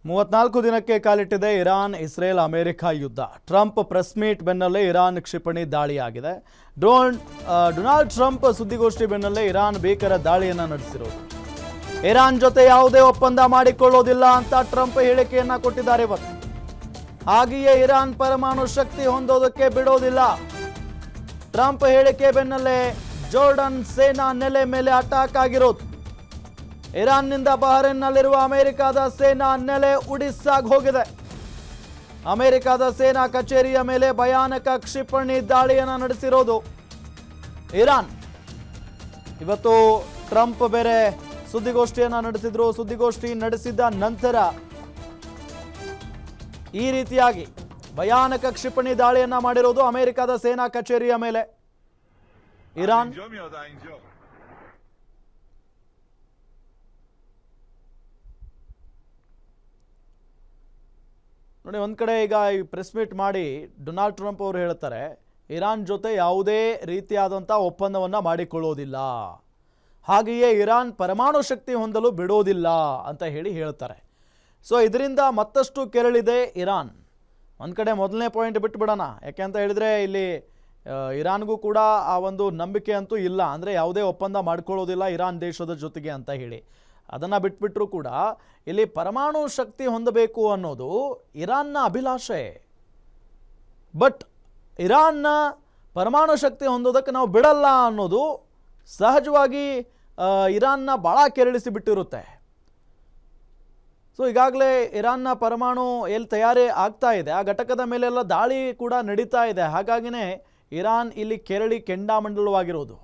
34 ದಿನಕ್ಕೆ ಕಾಲಿಟ್ಟಿದೆ Iran Israel America ಯುದ್ಧ. ಟ್ರಂಪ್ ಪ್ರೆಸ್ ಮೀಟ್ ಬೆನ್ನಲ್ಲೇ ಇರಾನ್ ಕ್ಷಿಪಣಿ ದಾಳಿಯಾಗಿದೆ. ಡೊನಾಲ್ಡ್ ಟ್ರಂಪ್ ಸುದ್ದಿಗೋಷ್ಠಿ ಬೆನ್ನಲ್ಲೇ ಇರಾನ್ ಭೀಕರ ದಾಳಿಯನ್ನು ನಡೆಸಿರೋದು. ಇರಾನ್ ಜೊತೆ ಯಾವುದೇ ಒಪ್ಪಂದ ಮಾಡಿಕೊಳ್ಳೋದಿಲ್ಲ ಅಂತ ಟ್ರಂಪ್ ಹೇಳಿಕೆಯನ್ನ ಕೊಟ್ಟಿದ್ದಾರೆ ಇವತ್ತು. ಹಾಗೆಯೇ ಇರಾನ್ ಪರಮಾಣು ಶಕ್ತಿ ಹೊಂದೋದಕ್ಕೆ ಬಿಡೋದಿಲ್ಲ. ಟ್ರಂಪ್ ಹೇಳಿಕೆ ಬೆನ್ನಲ್ಲೇ ಜೋರ್ಡನ್ ಸೇನಾ ನೆಲೆ ಮೇಲೆ ಅಟ್ಯಾಕ್ ಆಗಿರೋದು. ಇರಾನ್ನಿಂದ ಬಹರೇನ್ನಲ್ಲಿರುವ ಅಮೆರಿಕದ ಸೇನಾ ನೆಲೆ ಉಡಿಸಾಗಿ ಹೋಗಿದೆ. ಅಮೆರಿಕದ ಸೇನಾ ಕಚೇರಿಯ ಮೇಲೆ ಭಯಾನಕ ಕ್ಷಿಪಣಿ ದಾಳಿಯನ್ನು ನಡೆಸಿರೋದು ಇರಾನ್. ಇವತ್ತು ಟ್ರಂಪ್ ಬೇರೆ ಸುದ್ದಿಗೋಷ್ಠಿಯನ್ನು ನಡೆಸಿದ್ರು. ಸುದ್ದಿಗೋಷ್ಠಿ ನಡೆಸಿದ ನಂತರ ಈ ರೀತಿಯಾಗಿ ಭಯಾನಕ ಕ್ಷಿಪಣಿ ದಾಳಿಯನ್ನ ಮಾಡಿರೋದು ಅಮೆರಿಕದ ಸೇನಾ ಕಚೇರಿಯ ಮೇಲೆ ಇರಾನ್. ನೋಡಿ, ಒಂದ್ ಕಡೆ ಈಗ ಈ ಪ್ರೆಸ್ ಮೀಟ್ ಮಾಡಿ ಡೊನಾಲ್ಡ್ ಟ್ರಂಪ್ ಅವರು ಹೇಳ್ತಾರೆ ಇರಾನ್ ಜೊತೆ ಯಾವುದೇ ರೀತಿಯಾದಂಥ ಒಪ್ಪಂದವನ್ನು ಮಾಡಿಕೊಳ್ಳೋದಿಲ್ಲ, ಹಾಗೆಯೇ ಇರಾನ್ ಪರಮಾಣು ಶಕ್ತಿ ಹೊಂದಲು ಬಿಡೋದಿಲ್ಲ ಅಂತ ಹೇಳ್ತಾರೆ. ಸೊ ಇದರಿಂದ ಮತ್ತಷ್ಟು ಕೆರಳಿದೆ ಇರಾನ್. ಒಂದು ಕಡೆ ಮೊದಲನೇ ಪಾಯಿಂಟ್ ಬಿಟ್ಬಿಡೋಣ, ಯಾಕೆ ಅಂತ ಹೇಳಿದರೆ ಇಲ್ಲಿ ಇರಾನ್ಗೂ ಕೂಡ ಆ ಒಂದು ನಂಬಿಕೆ ಅಂತೂ ಇಲ್ಲ, ಅಂದರೆ ಯಾವುದೇ ಒಪ್ಪಂದ ಮಾಡ್ಕೊಳ್ಳೋದಿಲ್ಲ ಇರಾನ್ ದೇಶದ ಜೊತೆಗೆ ಅಂತ ಹೇಳಿ. ಅದನ್ನು ಬಿಟ್ಬಿಟ್ರೂ ಕೂಡ ಇಲ್ಲಿ ಪರಮಾಣು ಶಕ್ತಿ ಹೊಂದಬೇಕು ಅನ್ನೋದು ಇರಾನ್ನ ಅಭಿಲಾಷೆ. ಬಟ್ ಇರಾನ್ನ ಪರಮಾಣು ಶಕ್ತಿ ಹೊಂದೋದಕ್ಕೆ ನಾವು ಬಿಡಲ್ಲ ಅನ್ನೋದು ಸಹಜವಾಗಿ ಇರಾನ್ನ ಭಾಳ ಕೆರಳಿಸಿ ಬಿಟ್ಟಿರುತ್ತೆ. ಸೊ ಈಗಾಗಲೇ ಇರಾನ್ನ ಪರಮಾಣು ಎಲ್ಲಿ ತಯಾರಿ ಆಗ್ತಾ ಇದೆ, ಆ ಘಟಕದ ಮೇಲೆಲ್ಲ ದಾಳಿ ಕೂಡ ನಡೀತಾ ಇದೆ. ಹಾಗಾಗಿನೇ ಇರಾನ್ ಇಲ್ಲಿ ಕೆರಳಿ ಕೆಂಡಾಮಂಡಲವಾಗಿರೋದು.